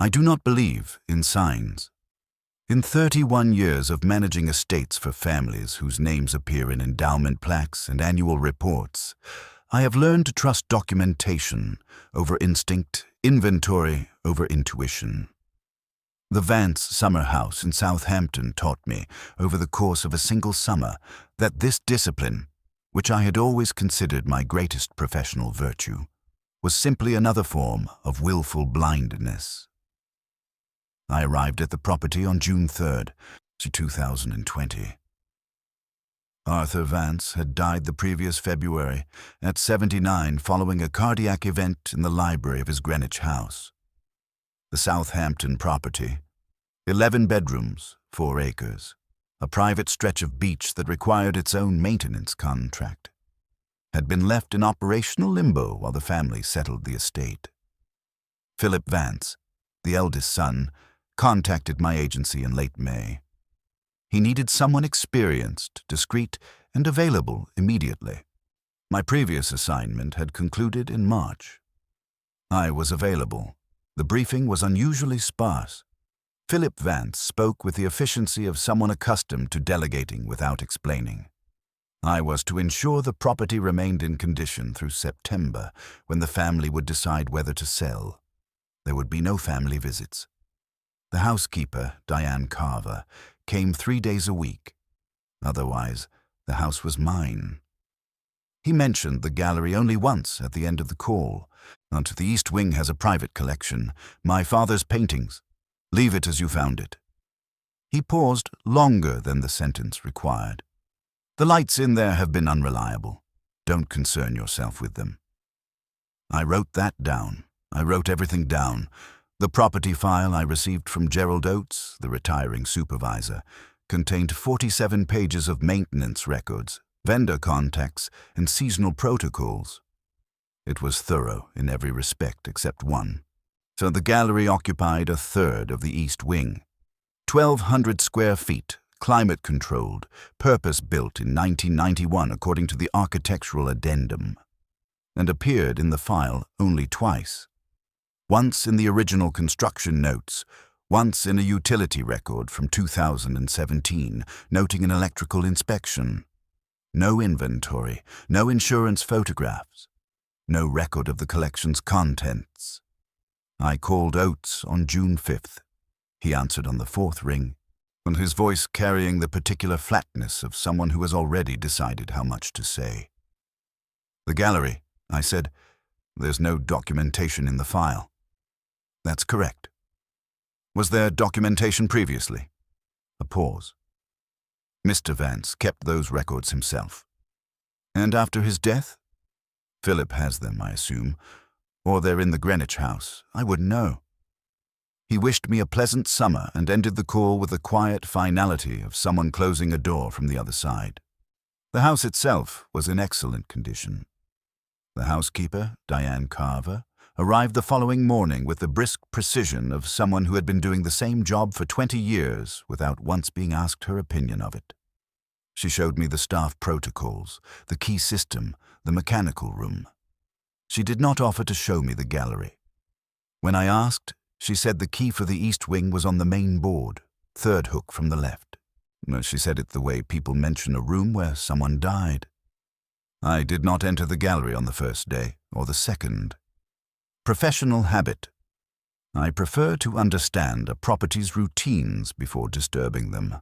I do not believe in signs. In 31 years of managing estates for families whose names appear in endowment plaques and annual reports, I have learned to trust documentation over instinct, inventory over intuition. The Vance summer house in Southampton taught me, over the course of a single summer, that this discipline, which I had always considered my greatest professional virtue, was simply another form of willful blindness. I arrived at the property on June 3rd, 2020. Arthur Vance had died the previous February, at 79, following a cardiac event in the library of his Greenwich house. The Southampton property, 11 bedrooms, 4 acres, a private stretch of beach that required its own maintenance contract, had been left in operational limbo while the family settled the estate. Philip Vance, the eldest son, contacted my agency in late May. He needed someone experienced, discreet, and available immediately. My previous assignment had concluded in March. I was available. The briefing was unusually sparse. Philip Vance spoke with the efficiency of someone accustomed to delegating without explaining. I was to ensure the property remained in condition through September, when the family would decide whether to sell. There would be no family visits. The housekeeper, Diane Carver, came 3 days a week. Otherwise, the house was mine. He mentioned the gallery only once at the end of the call. "And the East Wing has a private collection, my father's paintings. Leave it as you found it." He paused longer than the sentence required. "The lights in there have been unreliable. Don't concern yourself with them." I wrote that down. I wrote everything down. The property file I received from Gerald Oates, the retiring supervisor, contained 47 pages of maintenance records, vendor contacts, and seasonal protocols. It was thorough in every respect except one. So the gallery occupied a third of the East Wing. 1,200 square feet, climate-controlled, purpose-built in 1991 according to the architectural addendum, and appeared in the file only twice. Once in the original construction notes, once in a utility record from 2017, noting an electrical inspection. No inventory, no insurance photographs, no record of the collection's contents. I called Oates on June 5th. He answered on the 4th ring, and his voice carrying the particular flatness of someone who has already decided how much to say. "The gallery," I said. "There's no documentation in the file." "That's correct." "Was there documentation previously?" A pause. "Mr. Vance kept those records himself." "And after his death?" "Philip has them, I assume. Or they're in the Greenwich house. I wouldn't know." He wished me a pleasant summer and ended the call with the quiet finality of someone closing a door from the other side. The house itself was in excellent condition. The housekeeper, Diane Carver, arrived the following morning with the brisk precision of someone who had been doing the same job for 20 years without once being asked her opinion of it. She showed me the staff protocols, the key system, the mechanical room. She did not offer to show me the gallery. When I asked, she said the key for the East Wing was on the main board, 3rd hook from the left. She said it the way people mention a room where someone died. I did not enter the gallery on the first day, or the second. Professional habit. I prefer to understand a property's routines before disturbing them.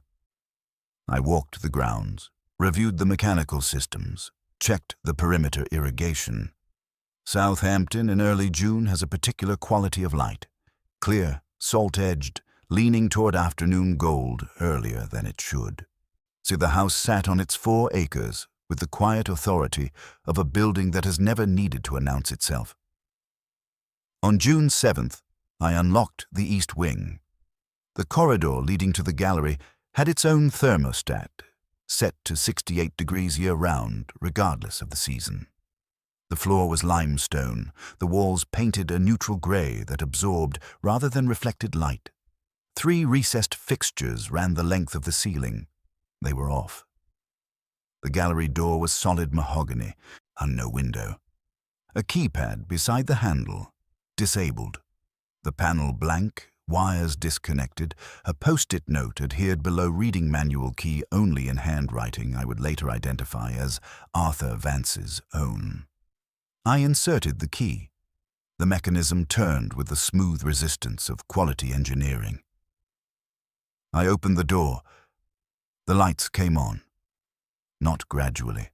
I walked the grounds, reviewed the mechanical systems, checked the perimeter irrigation. Southampton in early June has a particular quality of light, clear, salt-edged, leaning toward afternoon gold earlier than it should. So the house sat on its 4 acres with the quiet authority of a building that has never needed to announce itself. On June 7th, I unlocked the East Wing. The corridor leading to the gallery had its own thermostat, set to 68 degrees year-round, regardless of the season. The floor was limestone, the walls painted a neutral gray that absorbed rather than reflected light. 3 recessed fixtures ran the length of the ceiling. They were off. The gallery door was solid mahogany, and no window. A keypad beside the handle, disabled. The panel blank, wires disconnected, a post-it note adhered below reading manual key only in handwriting I would later identify as Arthur Vance's own. I inserted the key. The mechanism turned with the smooth resistance of quality engineering. I opened the door. The lights came on. Not gradually.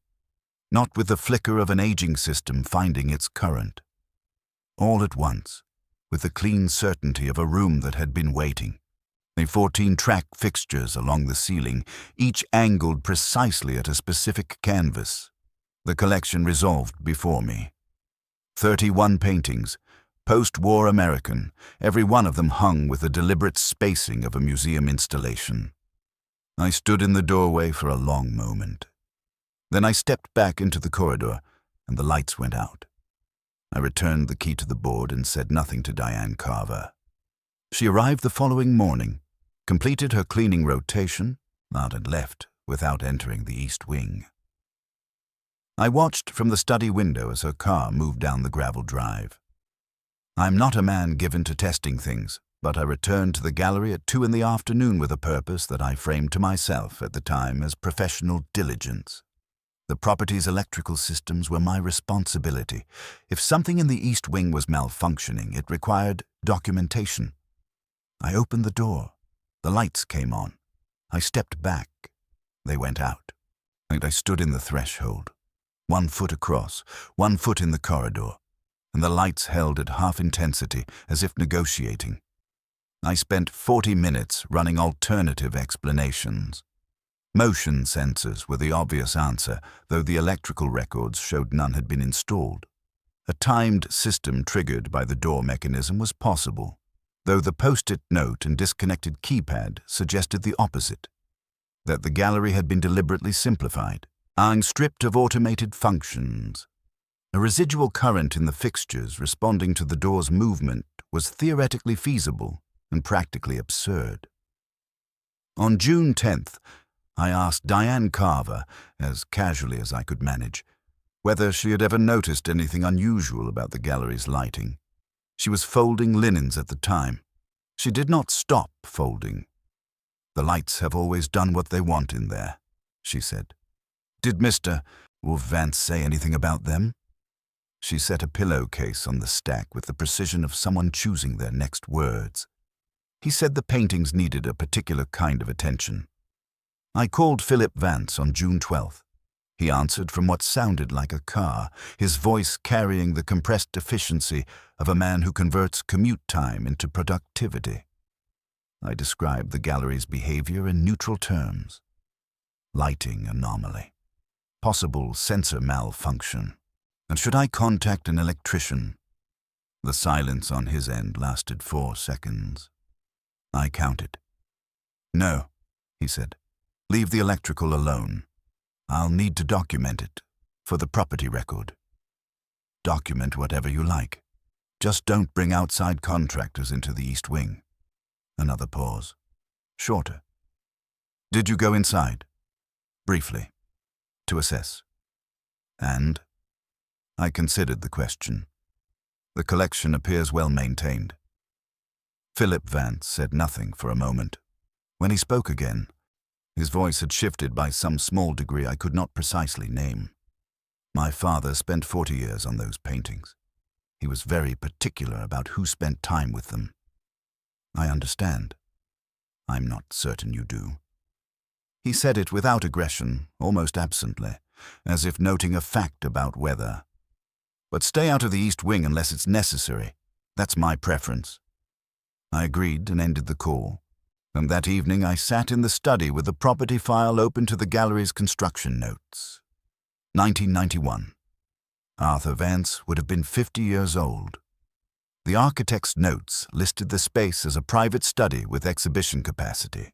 Not with the flicker of an aging system finding its current. All at once, with the clean certainty of a room that had been waiting. The 14-track fixtures along the ceiling, each angled precisely at a specific canvas. The collection resolved before me. 31 paintings, post-war American, every one of them hung with the deliberate spacing of a museum installation. I stood in the doorway for a long moment. Then I stepped back into the corridor, and the lights went out. I returned the key to the board and said nothing to Diane Carver. She arrived the following morning, completed her cleaning rotation, and left without entering the East Wing. I watched from the study window as her car moved down the gravel drive. I'm not a man given to testing things, but I returned to the gallery at 2 in the afternoon with a purpose that I framed to myself at the time as professional diligence. The property's electrical systems were my responsibility. If something in the East Wing was malfunctioning, it required documentation. I opened the door. The lights came on. I stepped back. They went out. And I stood in the threshold, 1 foot across, 1 foot in the corridor, and the lights held at half intensity as if negotiating. I spent 40 minutes running alternative explanations. Motion sensors were the obvious answer, though the electrical records showed none had been installed. A timed system triggered by the door mechanism was possible, though the post-it note and disconnected keypad suggested the opposite, that the gallery had been deliberately simplified, stripped of automated functions. A residual current in the fixtures responding to the door's movement was theoretically feasible and practically absurd. On June 10th, I asked Diane Carver, as casually as I could manage, whether she had ever noticed anything unusual about the gallery's lighting. She was folding linens at the time. She did not stop folding. "The lights have always done what they want in there," she said. "Did Mr. Vance say anything about them?" She set a pillowcase on the stack with the precision of someone choosing their next words. "He said the paintings needed a particular kind of attention. I called Philip Vance on June 12th. He answered from what sounded like a car, his voice carrying the compressed efficiency of a man who converts commute time into productivity. I described the gallery's behavior in neutral terms. Lighting anomaly. Possible sensor malfunction. And should I contact an electrician? The silence on his end lasted 4 seconds. I counted. "No," he said. "Leave the electrical alone. I'll need to document it, for the property record." "Document whatever you like. Just don't bring outside contractors into the East Wing." Another pause. Shorter. "Did you go inside?" "Briefly. To assess." "And?" I considered the question. "The collection appears well maintained." Philip Vance said nothing for a moment. When he spoke again, his voice had shifted by some small degree I could not precisely name. "My father spent 40 years on those paintings. He was very particular about who spent time with them." "I understand. I'm not certain you do." He said it without aggression, almost absently, as if noting a fact about weather. "But stay out of the East Wing unless it's necessary. That's my preference." I agreed and ended the call. And that evening I sat in the study with the property file open to the gallery's construction notes. 1991. Arthur Vance would have been 50 years old. The architect's notes listed the space as a private study with exhibition capacity.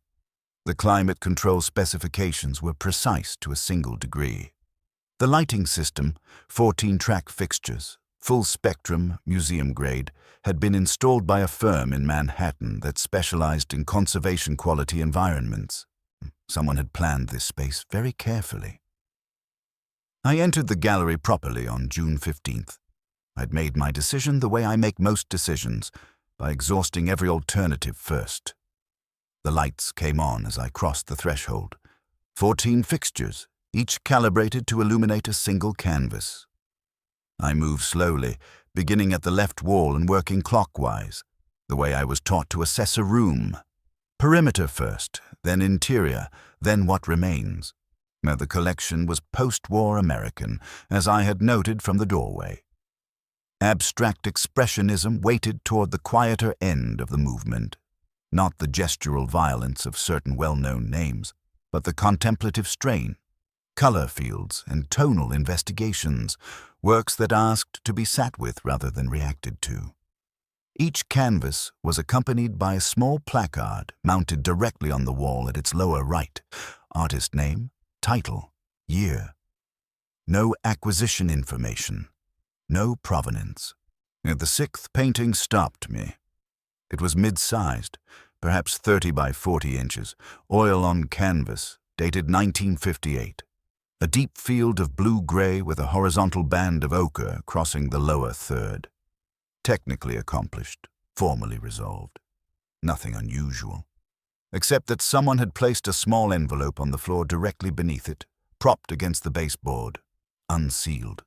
The climate control specifications were precise to a single degree. The lighting system, 14-track fixtures, full spectrum, museum grade, had been installed by a firm in Manhattan that specialized in conservation quality environments. Someone had planned this space very carefully. I entered the gallery properly on June 15th. I'd made my decision the way I make most decisions, by exhausting every alternative first. The lights came on as I crossed the threshold. 14 fixtures, each calibrated to illuminate a single canvas. I moved slowly, beginning at the left wall and working clockwise, the way I was taught to assess a room. Perimeter first, then interior, then what remains. Now the collection was post-war American, as I had noted from the doorway. Abstract expressionism weighted toward the quieter end of the movement, not the gestural violence of certain well-known names, but the contemplative strain, color fields, and tonal investigations, works that asked to be sat with rather than reacted to. Each canvas was accompanied by a small placard mounted directly on the wall at its lower right. Artist name, title, year. No acquisition information. No provenance. The sixth painting stopped me. It was mid-sized, perhaps 30 by 40 inches, oil on canvas, dated 1958. A deep field of blue-gray with a horizontal band of ochre crossing the lower third. Technically accomplished, formally resolved. Nothing unusual, except that someone had placed a small envelope on the floor directly beneath it, propped against the baseboard, unsealed.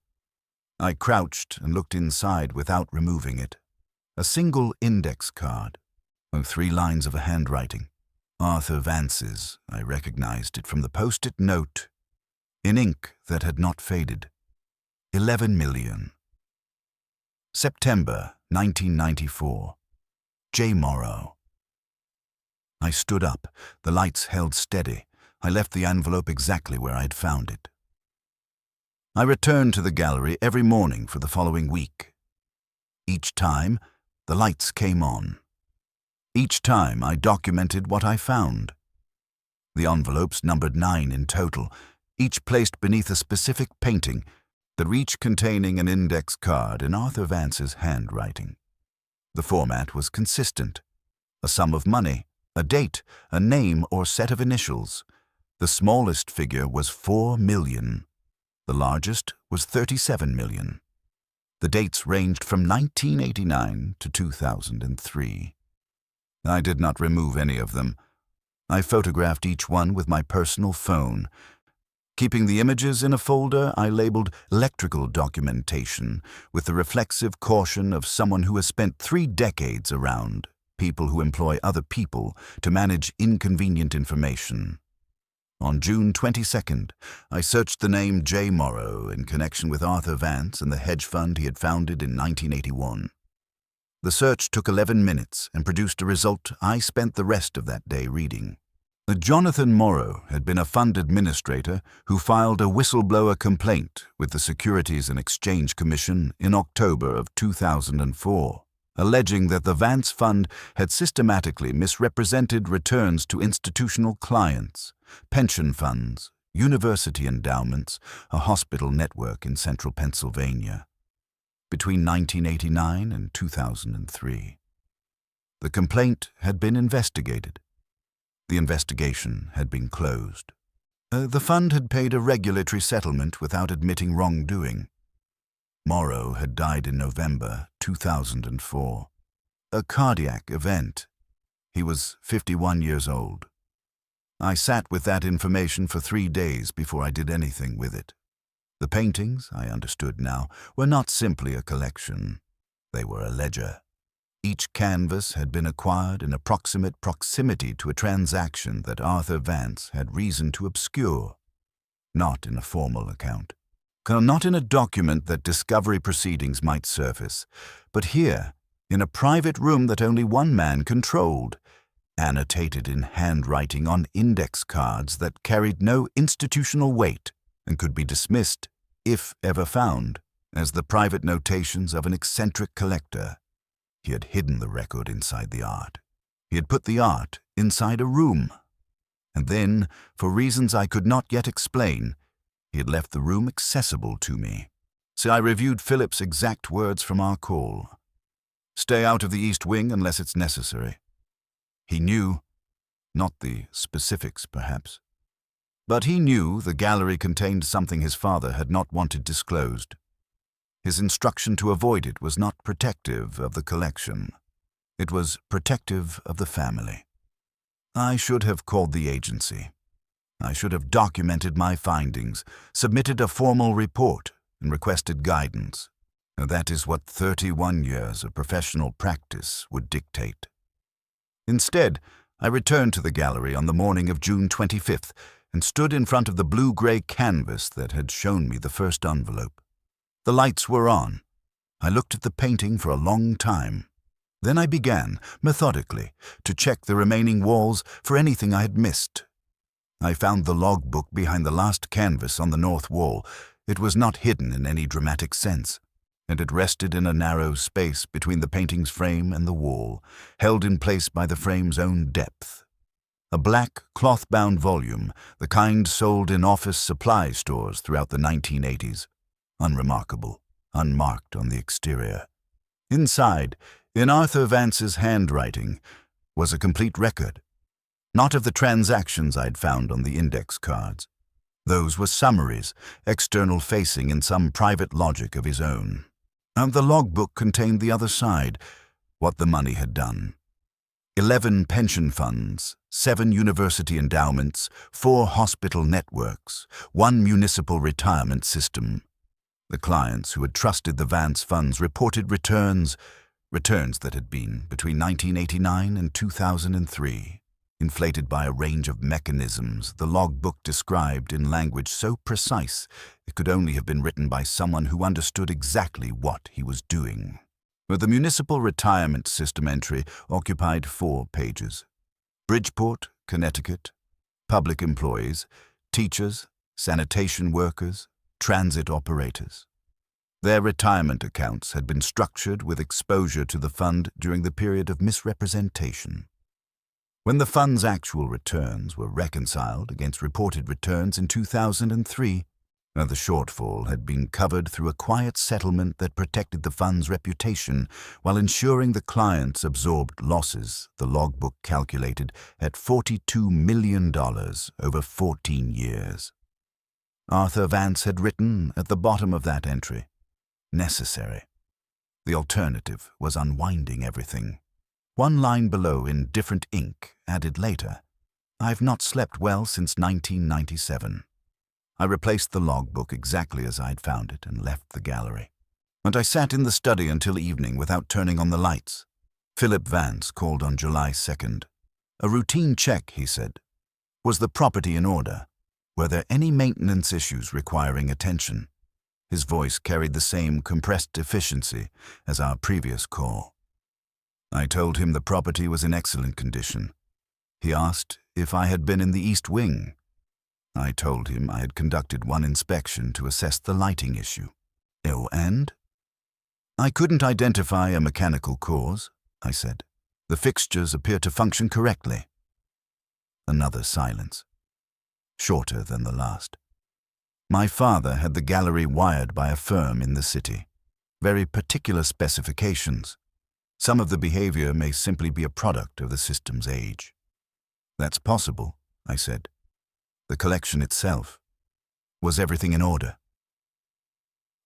I crouched and looked inside without removing it. A single index card, 3 lines of a handwriting. Arthur Vance's. I recognized it from the post-it note, in ink that had not faded. 11 million. September 1994. J. Morrow. I stood up. The lights held steady. I left the envelope exactly where I'd found it. I returned to the gallery every morning for the following week. Each time, the lights came on. Each time, I documented what I found. The envelopes numbered 9 in total, each placed beneath a specific painting, each containing an index card in Arthur Vance's handwriting. The format was consistent. A sum of money, a date, a name or set of initials. The smallest figure was 4 million. The largest was 37 million. The dates ranged from 1989 to 2003. I did not remove any of them. I photographed each one with my personal phone. Keeping the images in a folder I labeled electrical documentation, with the reflexive caution of someone who has spent 3 decades around people who employ other people to manage inconvenient information. On June 22nd, I searched the name J. Morrow in connection with Arthur Vance and the hedge fund he had founded in 1981. The search took 11 minutes and produced a result I spent the rest of that day reading. Jonathan Morrow had been a fund administrator who filed a whistleblower complaint with the Securities and Exchange Commission in October of 2004, alleging that the Vance Fund had systematically misrepresented returns to institutional clients, pension funds, university endowments, a hospital network in central Pennsylvania, between 1989 and 2003. The complaint had been investigated. The investigation had been closed. The fund had paid a regulatory settlement without admitting wrongdoing. Morrow had died in November 2004. A cardiac event. He was 51 years old. I sat with that information for 3 days before I did anything with it. The paintings, I understood now, were not simply a collection. They were a ledger. Each canvas had been acquired in approximate proximity to a transaction that Arthur Vance had reason to obscure, not in a formal account, not in a document that discovery proceedings might surface, but here, in a private room that only one man controlled, annotated in handwriting on index cards that carried no institutional weight and could be dismissed, if ever found, as the private notations of an eccentric collector. He had hidden the record inside the art. He had put the art inside a room. And then, for reasons I could not yet explain, he had left the room accessible to me. So I reviewed Philip's exact words from our call. Stay out of the East Wing unless it's necessary. He knew, not the specifics perhaps, but he knew the gallery contained something his father had not wanted disclosed. His instruction to avoid it was not protective of the collection. It was protective of the family. I should have called the agency. I should have documented my findings, submitted a formal report, and requested guidance. That is what 31 years of professional practice would dictate. Instead, I returned to the gallery on the morning of June 25th and stood in front of the blue-gray canvas that had shown me the first envelope. The lights were on. I looked at the painting for a long time. Then I began, methodically, to check the remaining walls for anything I had missed. I found the logbook behind the last canvas on the north wall. It was not hidden in any dramatic sense, and it rested in a narrow space between the painting's frame and the wall, held in place by the frame's own depth. A black, cloth-bound volume, the kind sold in office supply stores throughout the 1980s. Unremarkable, unmarked on the exterior. Inside, in Arthur Vance's handwriting, was a complete record. Not of the transactions I'd found on the index cards. Those were summaries, external-facing in some private logic of his own. And the logbook contained the other side, what the money had done. 11 pension funds, 7 university endowments, 4 hospital networks, 1 municipal retirement system. The clients who had trusted the Vance funds reported returns that had been between 1989 and 2003. Inflated by a range of mechanisms the logbook described in language so precise it could only have been written by someone who understood exactly what he was doing. But the municipal retirement system entry occupied 4 pages. Bridgeport, Connecticut, public employees, teachers, sanitation workers, transit operators. Their retirement accounts had been structured with exposure to the fund during the period of misrepresentation. When the fund's actual returns were reconciled against reported returns in 2003, the shortfall had been covered through a quiet settlement that protected the fund's reputation while ensuring the clients absorbed losses the logbook calculated at $42 million over 14 years. Arthur Vance had written at the bottom of that entry, "Necessary." The alternative was unwinding everything. One line below in different ink added later, "I've not slept well since 1997. I replaced the logbook exactly as I'd found it and left the gallery. And I sat in the study until evening without turning on the lights. Philip Vance called on July 2nd. A routine check, he said. Was the property in order? Were there any maintenance issues requiring attention? His voice carried the same compressed efficiency as our previous call. I told him the property was in excellent condition. He asked if I had been in the East Wing. I told him I had conducted one inspection to assess the lighting issue. Oh, and? I couldn't identify a mechanical cause, I said. The fixtures appear to function correctly. Another silence, shorter than the last. My father had the gallery wired by a firm in the city. Very particular specifications. Some of the behavior may simply be a product of the system's age. That's possible, I said. The collection itself. Was everything in order?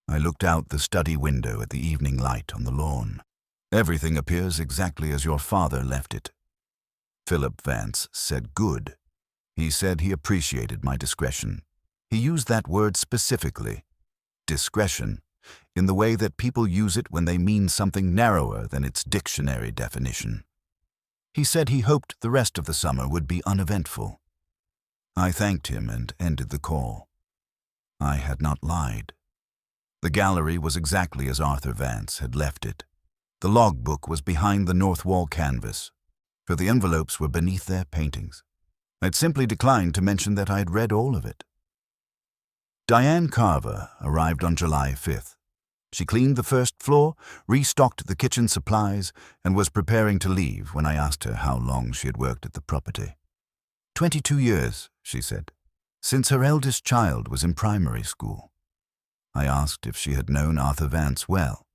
I looked out the study window at the evening light on the lawn. Everything appears exactly as your father left it. Philip Vance said good. He said he appreciated my discretion. He used that word specifically, discretion, in the way that people use it when they mean something narrower than its dictionary definition. He said he hoped the rest of the summer would be uneventful. I thanked him and ended the call. I had not lied. The gallery was exactly as Arthur Vance had left it. The logbook was behind the north wall canvas, for the envelopes were beneath their paintings. I'd simply declined to mention that I had read all of it. Diane Carver arrived on July 5th. She cleaned the first floor, restocked the kitchen supplies, and was preparing to leave when I asked her how long she had worked at the property. 22 years, she said, since her eldest child was in primary school. I asked if she had known Arthur Vance well.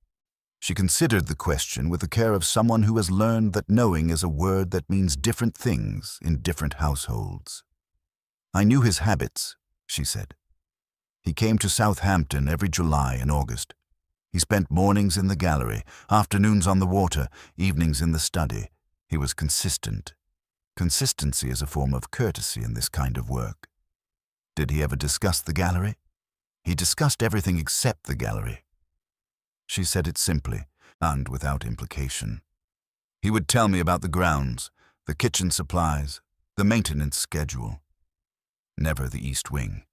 She considered the question with the care of someone who has learned that knowing is a word that means different things in different households. I knew his habits, she said. He came to Southampton every July and August. He spent mornings in the gallery, afternoons on the water, evenings in the study. He was consistent. Consistency is a form of courtesy in this kind of work. Did he ever discuss the gallery? He discussed everything except the gallery. She said it simply and without implication. He would tell me about the grounds, the kitchen supplies, the maintenance schedule. Never the East Wing.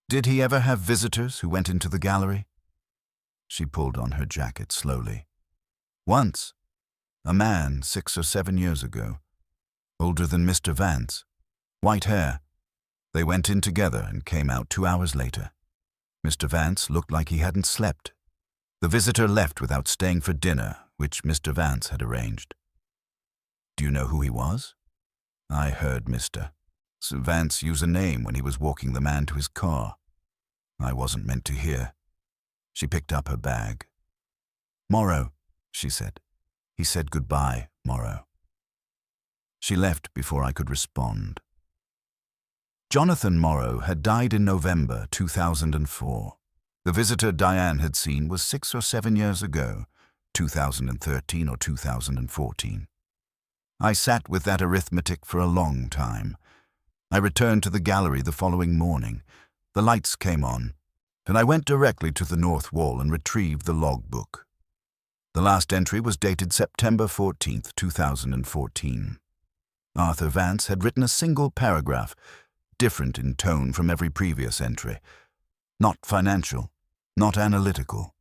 Did he ever have visitors who went into the gallery? She pulled on her jacket slowly. Once, a man 6 or 7 years ago, older than Mr. Vance, white hair. They went in together and came out 2 hours later. Mr. Vance looked like he hadn't slept. The visitor left without staying for dinner, which Mr. Vance had arranged. Do you know who he was? I heard Mr. Vance use a name when he was walking the man to his car. I wasn't meant to hear. She picked up her bag. Morrow, she said. He said goodbye, Morrow. She left before I could respond. Jonathan Morrow had died in November 2004. The visitor Diane had seen was 6 or 7 years ago, 2013 or 2014. I sat with that arithmetic for a long time. I returned to the gallery the following morning. The lights came on, and I went directly to the north wall and retrieved the logbook. The last entry was dated September 14, 2014. Arthur Vance had written a single paragraph, different in tone from every previous entry. Not financial, not analytical.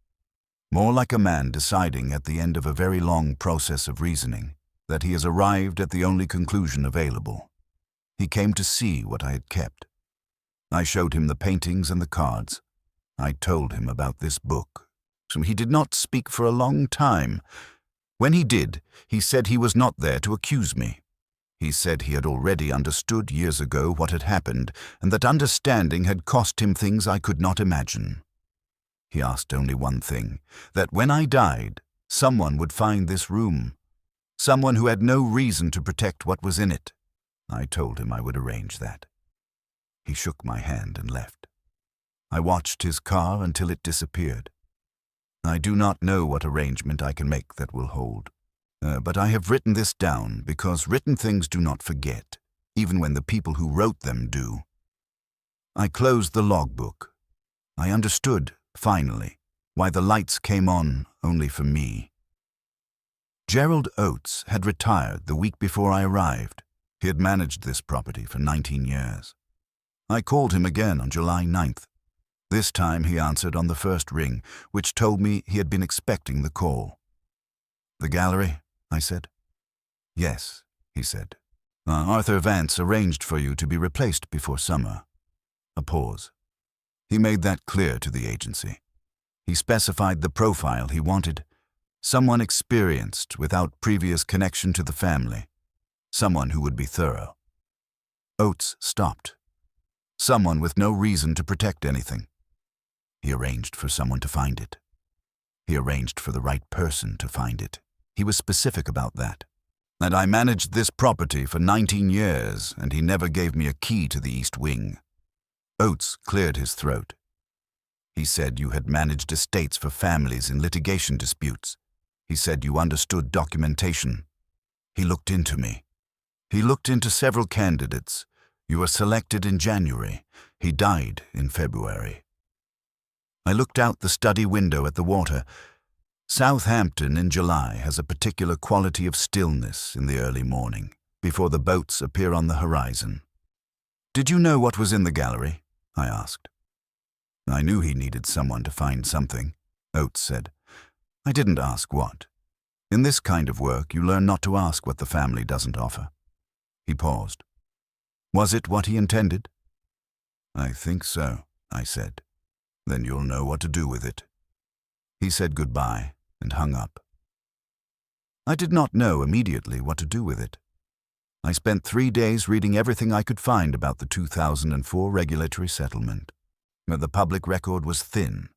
More like a man deciding at the end of a very long process of reasoning that he has arrived at the only conclusion available. He came to see what I had kept. I showed him the paintings and the cards. I told him about this book. So he did not speak for a long time. When he did, he said he was not there to accuse me. He said he had already understood years ago what had happened, and that understanding had cost him things I could not imagine. He asked only one thing, that when I died, someone would find this room, someone who had no reason to protect what was in it. I told him I would arrange that. He shook my hand and left. I watched his car until it disappeared. I do not know what arrangement I can make that will hold. But I have written this down because written things do not forget, even when the people who wrote them do. I closed the logbook. I understood, finally, why the lights came on only for me. Gerald Oates had retired the week before I arrived. He had managed this property for 19 years. I called him again on July 9th. This time he answered on the first ring, which told me he had been expecting the call. The gallery? I said. Yes, he said. Arthur Vance arranged for you to be replaced before summer. A pause. He made that clear to the agency. He specified the profile he wanted. Someone experienced without previous connection to the family. Someone who would be thorough. Oates stopped. Someone with no reason to protect anything. He arranged for someone to find it. He arranged for the right person to find it. He was specific about that. And I managed this property for 19 years, and he never gave me a key to the East Wing. Oates cleared his throat. He said you had managed estates for families in litigation disputes. He said you understood documentation. He looked into me. He looked into several candidates. You were selected in January. He died in February. I looked out the study window at the water. Southampton in July has a particular quality of stillness in the early morning, before the boats appear on the horizon. Did you know what was in the gallery? I asked. I knew he needed someone to find something, Oates said. I didn't ask what. In this kind of work, you learn not to ask what the family doesn't offer. He paused. Was it what he intended? I think so, I said. Then you'll know what to do with it. He said goodbye and hung up. I did not know immediately what to do with it. I spent 3 days reading everything I could find about the 2004 regulatory settlement. The public record was thin.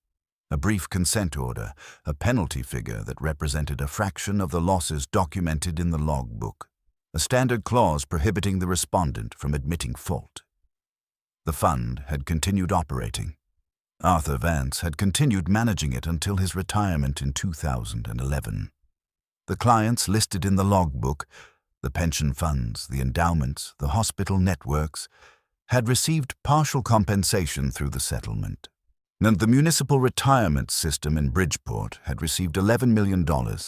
A brief consent order, a penalty figure that represented a fraction of the losses documented in the logbook, a standard clause prohibiting the respondent from admitting fault. The fund had continued operating. Arthur Vance had continued managing it until his retirement in 2011. The clients listed in the logbook, the pension funds, the endowments, the hospital networks, had received partial compensation through the settlement. And the municipal retirement system in Bridgeport had received $11 million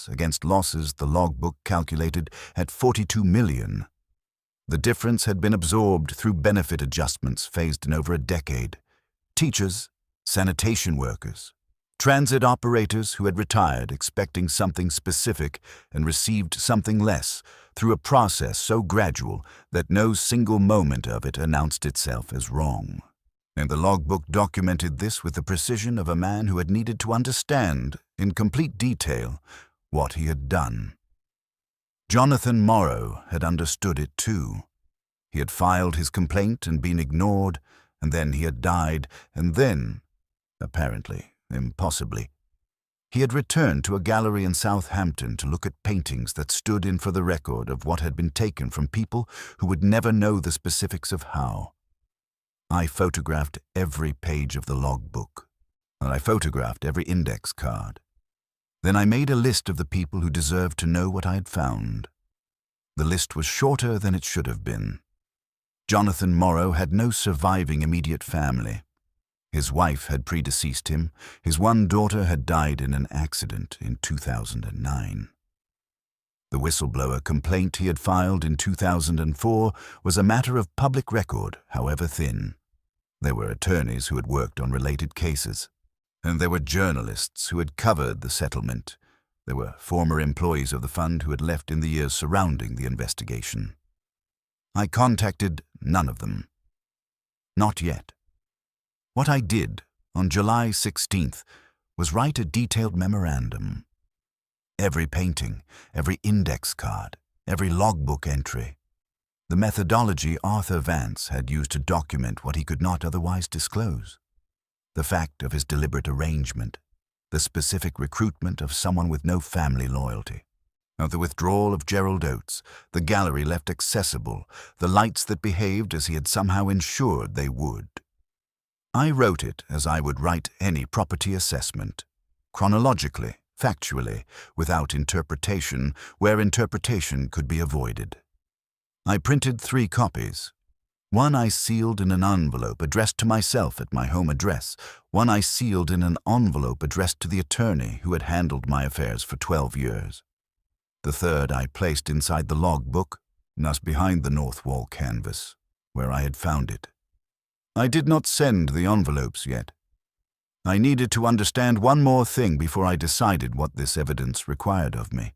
against losses the logbook calculated at $42 million. The difference had been absorbed through benefit adjustments phased in over a decade. Teachers, sanitation workers, transit operators who had retired expecting something specific and received something less through a process so gradual that no single moment of it announced itself as wrong. And the logbook documented this with the precision of a man who had needed to understand, in complete detail, what he had done. Jonathan Morrow had understood it too. He had filed his complaint and been ignored, and then he had died, and then, apparently, impossibly, he had returned to a gallery in Southampton to look at paintings that stood in for the record of what had been taken from people who would never know the specifics of how. I photographed every page of the logbook, and I photographed every index card. Then I made a list of the people who deserved to know what I had found. The list was shorter than it should have been. Jonathan Morrow had no surviving immediate family. His wife had predeceased him. His one daughter had died in an accident in 2009. The whistleblower complaint he had filed in 2004 was a matter of public record, however thin. There were attorneys who had worked on related cases, and there were journalists who had covered the settlement. There were former employees of the fund who had left in the years surrounding the investigation. I contacted none of them. Not yet. What I did on July 16th was write a detailed memorandum. Every painting, every index card, every logbook entry. The methodology Arthur Vance had used to document what he could not otherwise disclose. The fact of his deliberate arrangement, the specific recruitment of someone with no family loyalty, of the withdrawal of Gerald Oates, the gallery left accessible, the lights that behaved as he had somehow ensured they would. I wrote it as I would write any property assessment, chronologically, factually, without interpretation, where interpretation could be avoided. I printed 3 copies. One I sealed in an envelope addressed to myself at my home address. One I sealed in an envelope addressed to the attorney who had handled my affairs for 12 years. The third I placed inside the logbook, thus behind the north wall canvas, where I had found it. I did not send the envelopes yet. I needed to understand one more thing before I decided what this evidence required of me.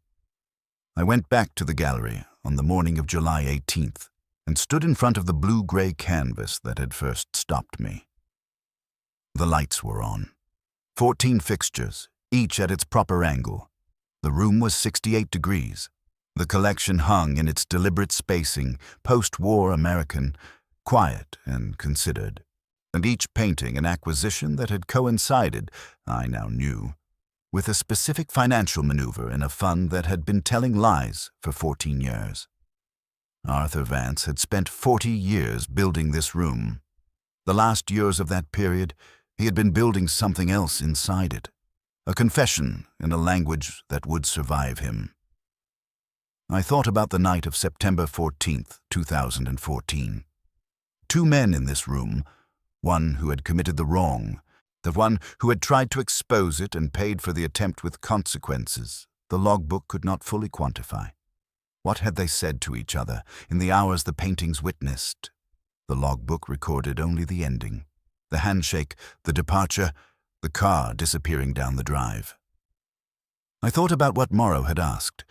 I went back to the gallery on the morning of July 18th and stood in front of the blue-gray canvas that had first stopped me. The lights were on. 14 fixtures, each at its proper angle. The room was 68 degrees. The collection hung in its deliberate spacing, post-war American, quiet and considered, and each painting an acquisition that had coincided, I now knew, with a specific financial maneuver in a fund that had been telling lies for 14 years. Arthur Vance had spent 40 years building this room. The last years of that period, he had been building something else inside it, a confession in a language that would survive him. I thought about the night of September 14th, 2014. 2 men in this room, one who had committed the wrong, the one who had tried to expose it and paid for the attempt with consequences the logbook could not fully quantify. What had they said to each other in the hours the paintings witnessed? The logbook recorded only the ending, the handshake, the departure, the car disappearing down the drive. I thought about what Morrow had asked,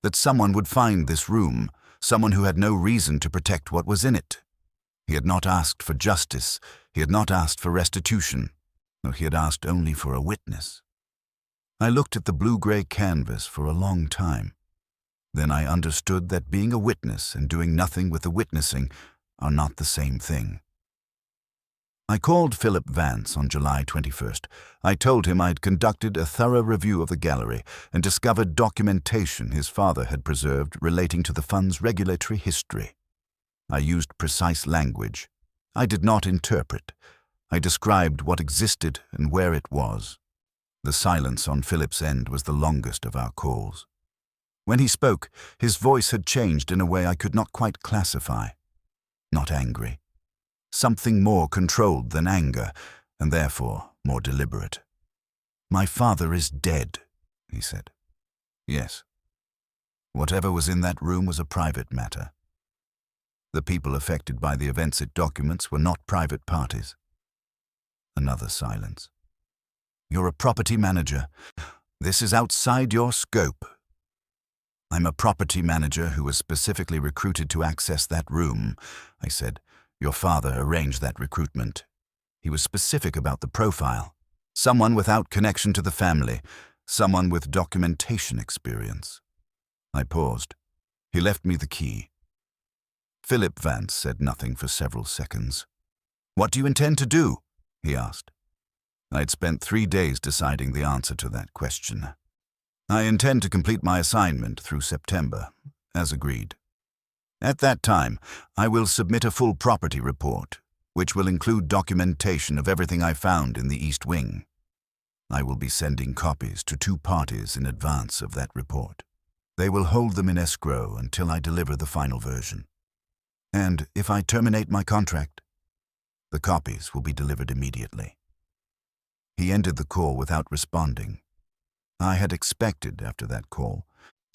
that someone would find this room, someone who had no reason to protect what was in it. He had not asked for justice. He had not asked for restitution. No, he had asked only for a witness. I looked at the blue-gray canvas for a long time. Then I understood that being a witness and doing nothing with the witnessing are not the same thing. I called Philip Vance on July 21st. I told him I had conducted a thorough review of the gallery and discovered documentation his father had preserved relating to the fund's regulatory history. I used precise language. I did not interpret. I described what existed and where it was. The silence on Philip's end was the longest of our calls. When he spoke, his voice had changed in a way I could not quite classify. Not angry. Something more controlled than anger, and therefore more deliberate. "My father is dead," he said. "Yes. Whatever was in that room was a private matter. The people affected by the events it documents were not private parties." Another silence. "You're a property manager. This is outside your scope." "I'm a property manager who was specifically recruited to access that room," I said. "Your father arranged that recruitment. He was specific about the profile. Someone without connection to the family, someone with documentation experience." I paused. He left me the key. Philip Vance said nothing for several seconds. "What do you intend to do?" he asked. I'd spent 3 days deciding the answer to that question. "I intend to complete my assignment through September, as agreed. At that time, I will submit a full property report, which will include documentation of everything I found in the East Wing. I will be sending copies to 2 parties in advance of that report. They will hold them in escrow until I deliver the final version. And if I terminate my contract, the copies will be delivered immediately." He ended the call without responding. I had expected, after that call,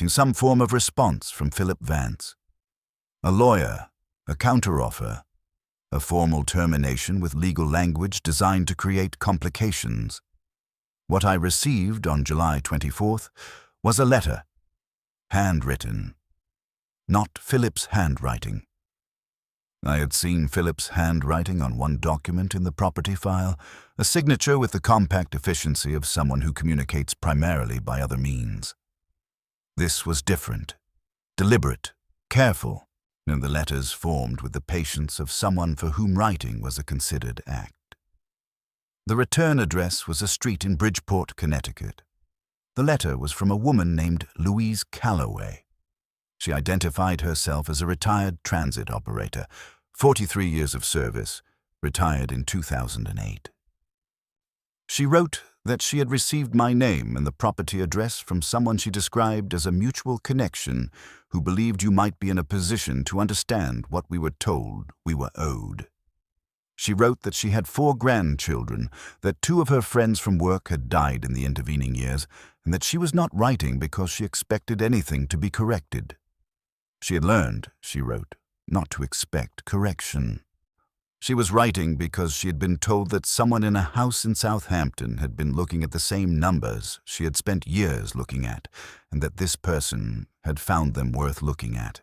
some form of response from Philip Vance. A lawyer, a counteroffer, a formal termination with legal language designed to create complications. What I received on July 24th was a letter, handwritten, not Philip's handwriting. I had seen Philip's handwriting on one document in the property file, a signature with the compact efficiency of someone who communicates primarily by other means. This was different, deliberate, careful, and the letters formed with the patience of someone for whom writing was a considered act. The return address was a street in Bridgeport, Connecticut. The letter was from a woman named Louise Calloway. She identified herself as a retired transit operator, 43 years of service, retired in 2008. She wrote that she had received my name and the property address from someone she described as a mutual connection who believed you might be in a position to understand what we were told we were owed. She wrote that she had 4 grandchildren, that 2 of her friends from work had died in the intervening years, and that she was not writing because she expected anything to be corrected. She had learned, she wrote, not to expect correction. She was writing because she had been told that someone in a house in Southampton had been looking at the same numbers she had spent years looking at, and that this person had found them worth looking at.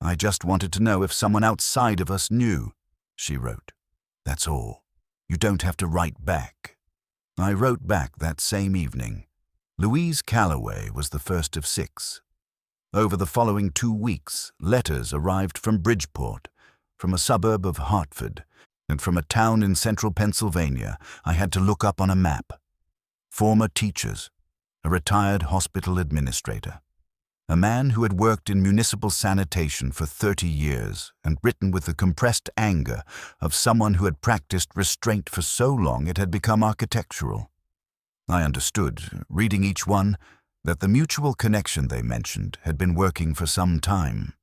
"I just wanted to know if someone outside of us knew," she wrote. "That's all. You don't have to write back." I wrote back that same evening. Louise Calloway was the first of 6. Over the following 2 weeks, letters arrived from Bridgeport, from a suburb of Hartford, and from a town in central Pennsylvania I had to look up on a map. Former teachers, a retired hospital administrator, a man who had worked in municipal sanitation for 30 years and written with the compressed anger of someone who had practiced restraint for so long it had become architectural. I understood, reading each one, that the mutual connection they mentioned had been working for some time.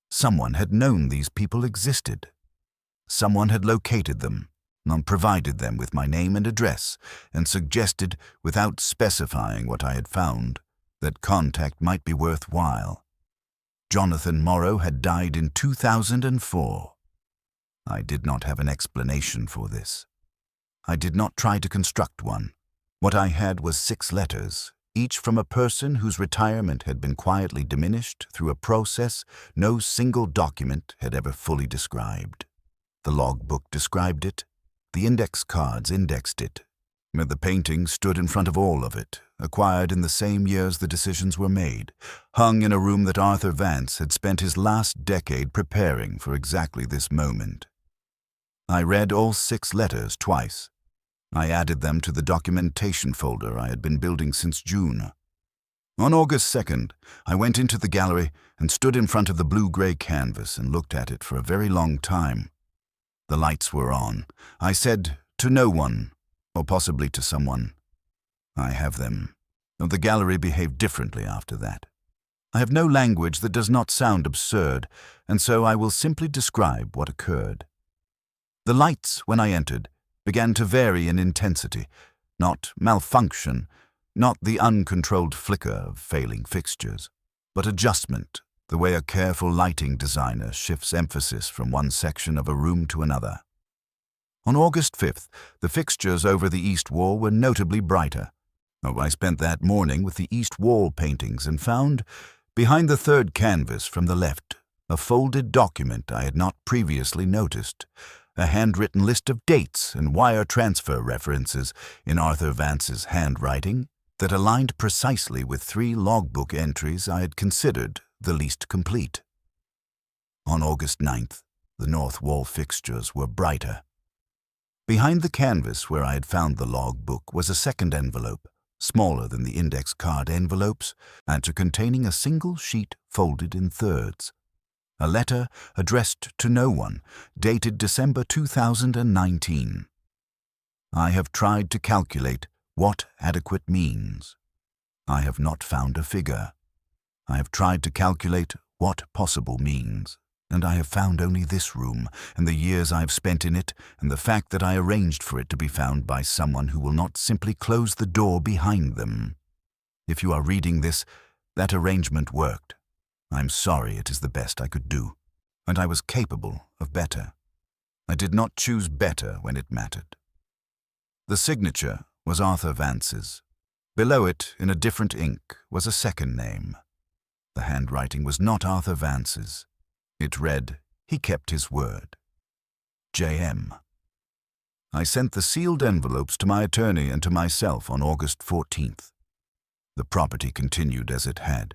Someone had known these people existed. Someone had located them, and provided them with my name and address, and suggested, without specifying what I had found, that contact might be worthwhile. Jonathan Morrow had died in 2004. I did not have an explanation for this. I did not try to construct one. What I had was 6 letters, each from a person whose retirement had been quietly diminished through a process no single document had ever fully described. The logbook described it, the index cards indexed it, and the painting stood in front of all of it, acquired in the same years the decisions were made, hung in a room that Arthur Vance had spent his last decade preparing for exactly this moment. I read all 6 letters twice. I added them to the documentation folder I had been building since June. On August 2nd, I went into the gallery and stood in front of the blue-gray canvas and looked at it for a very long time. The lights were on. I said to no one, or possibly to someone, "I have them." The gallery behaved differently after that. I have no language that does not sound absurd, and so I will simply describe what occurred. The lights, when I entered, began to vary in intensity, not malfunction, not the uncontrolled flicker of failing fixtures, but adjustment, the way a careful lighting designer shifts emphasis from one section of a room to another. On August 5th, the fixtures over the east wall were notably brighter. I spent that morning with the east wall paintings and found, behind the third canvas from the left, a folded document I had not previously noticed, a handwritten list of dates and wire transfer references in Arthur Vance's handwriting that aligned precisely with 3 logbook entries I had considered the least complete. On August 9th, the north wall fixtures were brighter. Behind the canvas where I had found the logbook was a second envelope, smaller than the index card envelopes, and containing a single sheet folded in thirds. A letter addressed to no one, dated December 2019. I have tried to calculate what adequate means. I have not found a figure. I have tried to calculate what possible means, and I have found only this room, and the years I have spent in it, and the fact that I arranged for it to be found by someone who will not simply close the door behind them. If you are reading this, that arrangement worked. I'm sorry, it is the best I could do, and I was capable of better. I did not choose better when it mattered. The signature was Arthur Vance's. Below it, in a different ink, was a second name. The handwriting was not Arthur Vance's. It read, "He kept his word. J.M." I sent the sealed envelopes to my attorney and to myself on August 14th. The property continued as it had.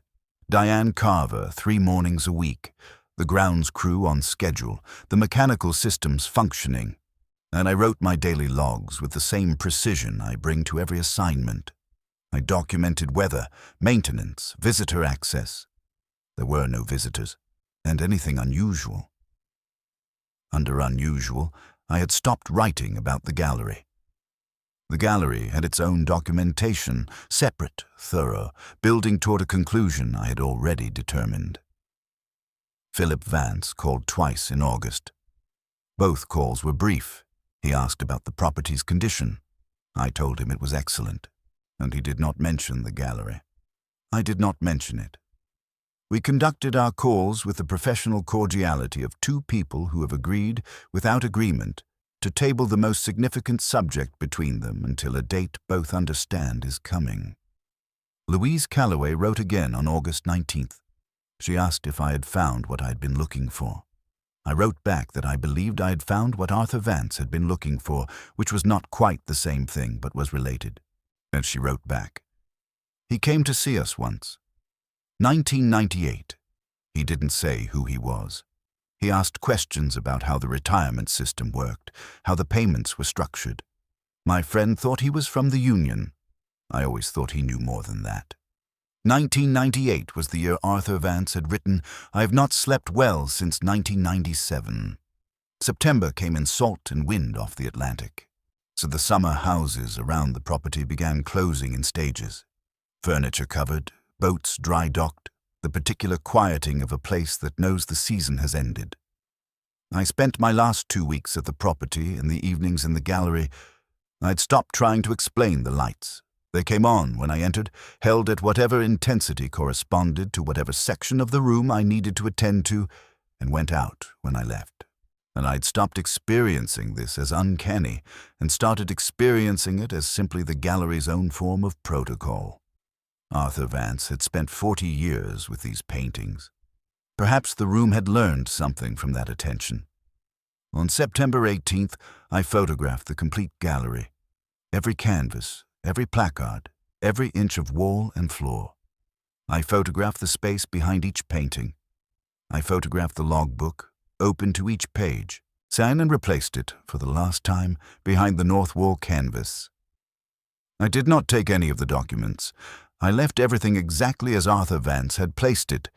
Diane Carver 3 mornings a week, the grounds crew on schedule, the mechanical systems functioning, and I wrote my daily logs with the same precision I bring to every assignment. I documented weather, maintenance, visitor access. There were no visitors, and anything unusual. Under unusual, I had stopped writing about the gallery. The gallery had its own documentation, separate, thorough, building toward a conclusion I had already determined. Philip Vance called twice in August. Both calls were brief. He asked about the property's condition. I told him it was excellent, and he did not mention the gallery. I did not mention it. We conducted our calls with the professional cordiality of 2 people who have agreed, without agreement, to table the most significant subject between them until a date both understand is coming. Louise Calloway wrote again on August 19th. She asked if I had found what I had been looking for. I wrote back that I believed I had found what Arthur Vance had been looking for, which was not quite the same thing but was related. And she wrote back, "He came to see us once. 1998. He didn't say who he was. He asked questions about how the retirement system worked, how the payments were structured. My friend thought he was from the union. I always thought he knew more than that. 1998 was the year Arthur Vance had written, "I have not slept well since 1997. September came in salt and wind off the Atlantic, so the summer houses around the property began closing in stages. Furniture covered, boats dry docked, the particular quieting of a place that knows the season has ended. I spent my last 2 weeks at the property and the evenings in the gallery. I'd stopped trying to explain the lights. They came on when I entered, held at whatever intensity corresponded to whatever section of the room I needed to attend to, and went out when I left. And I'd stopped experiencing this as uncanny and started experiencing it as simply the gallery's own form of protocol. Arthur Vance had spent 40 years with these paintings. Perhaps the room had learned something from that attention. On September 18th, I photographed the complete gallery. Every canvas, every placard, every inch of wall and floor. I photographed the space behind each painting. I photographed the logbook, open to each page, signed and replaced it, for the last time, behind the north wall canvas. I did not take any of the documents. I left everything exactly as Arthur Vance had placed it,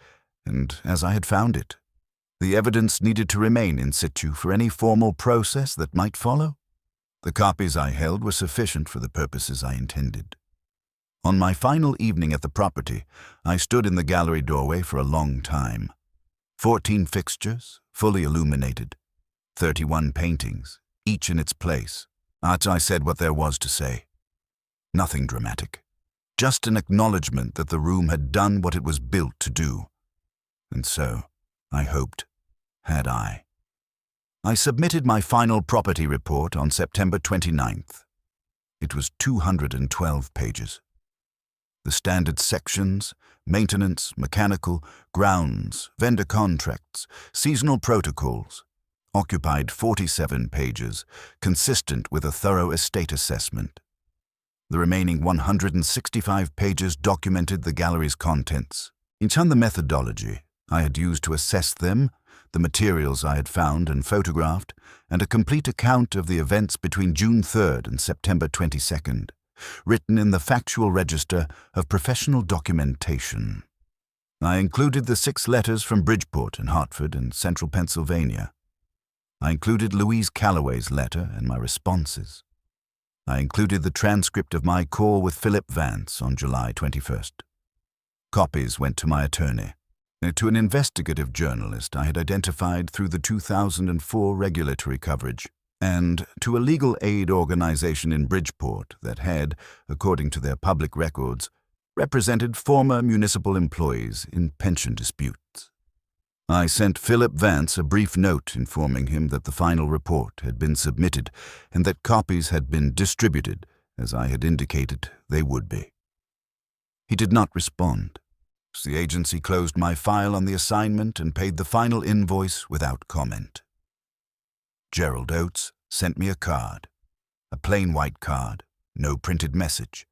and as I had found it. The evidence needed to remain in situ for any formal process that might follow. The copies I held were sufficient for the purposes I intended. On my final evening at the property, I stood in the gallery doorway for a long time. 14 fixtures, fully illuminated. 31 paintings, each in its place. I said what there was to say. Nothing dramatic. Just an acknowledgement that the room had done what it was built to do. And so, I hoped, had I. I submitted my final property report on September 29th. It was 212 pages. The standard sections, maintenance, mechanical, grounds, vendor contracts, seasonal protocols, occupied 47 pages, consistent with a thorough estate assessment. The remaining 165 pages documented the gallery's contents. Each on the methodology I had used to assess them, the materials I had found and photographed, and a complete account of the events between June 3rd and September 22nd, written in the factual register of professional documentation. I included the 6 letters from Bridgeport and Hartford and Central Pennsylvania. I included Louise Calloway's letter and my responses. I included the transcript of my call with Philip Vance on July 21st. Copies went to my attorney, to an investigative journalist I had identified through the 2004 regulatory coverage, and to a legal aid organization in Bridgeport that had, according to their public records, represented former municipal employees in pension disputes. I sent Philip Vance a brief note informing him that the final report had been submitted and that copies had been distributed, as I had indicated they would be. He did not respond. The agency closed my file on the assignment and paid the final invoice without comment. Gerald Oates sent me a card, a plain white card, no printed message,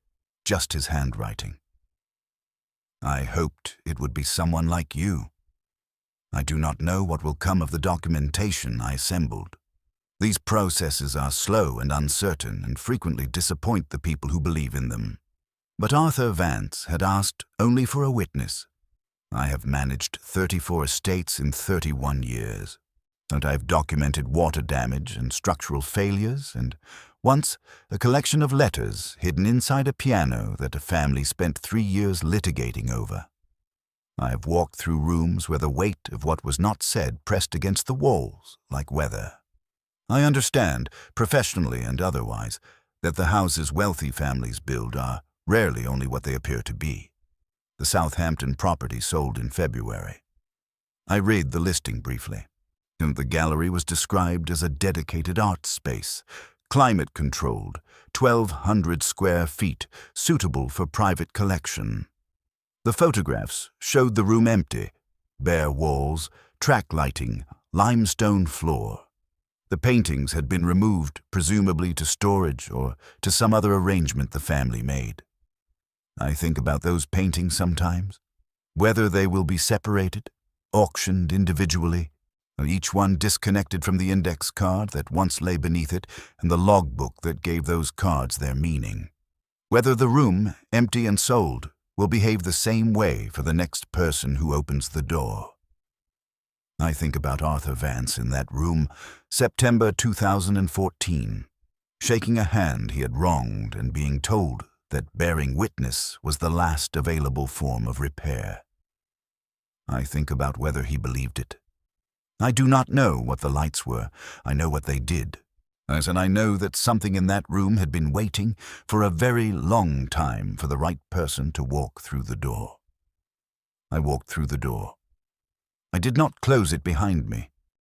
just his handwriting. I hoped it would be someone like you. I do not know what will come of the documentation I assembled. These processes are slow and uncertain and frequently disappoint the people who believe in them. But Arthur Vance had asked only for a witness. I have managed 34 estates in 31 years, and I have documented water damage and structural failures, and once a collection of letters hidden inside a piano that a family spent 3 years litigating over. I have walked through rooms where the weight of what was not said pressed against the walls like weather. I understand, professionally and otherwise, that the houses wealthy families build are rarely only what they appear to be. The Southampton property sold in February. I read the listing briefly. The gallery was described as a dedicated art space, climate-controlled, 1,200 square feet, suitable for private collection. The photographs showed the room empty, bare walls, track lighting, limestone floor. The paintings had been removed, presumably to storage or to some other arrangement the family made. I think about those paintings sometimes, whether they will be separated, auctioned individually, or each one disconnected from the index card that once lay beneath it and the logbook that gave those cards their meaning. Whether the room, empty and sold, will behave the same way for the next person who opens the door. I think about Arthur Vance in that room, September 2014, shaking a hand he had wronged and being told that bearing witness was the last available form of repair. I think about whether he believed it. I do not know what the lights were. I know what they did. And I know that something in that room had been waiting for a very long time for the right person to walk through the door. I walked through the door. I did not close it behind me.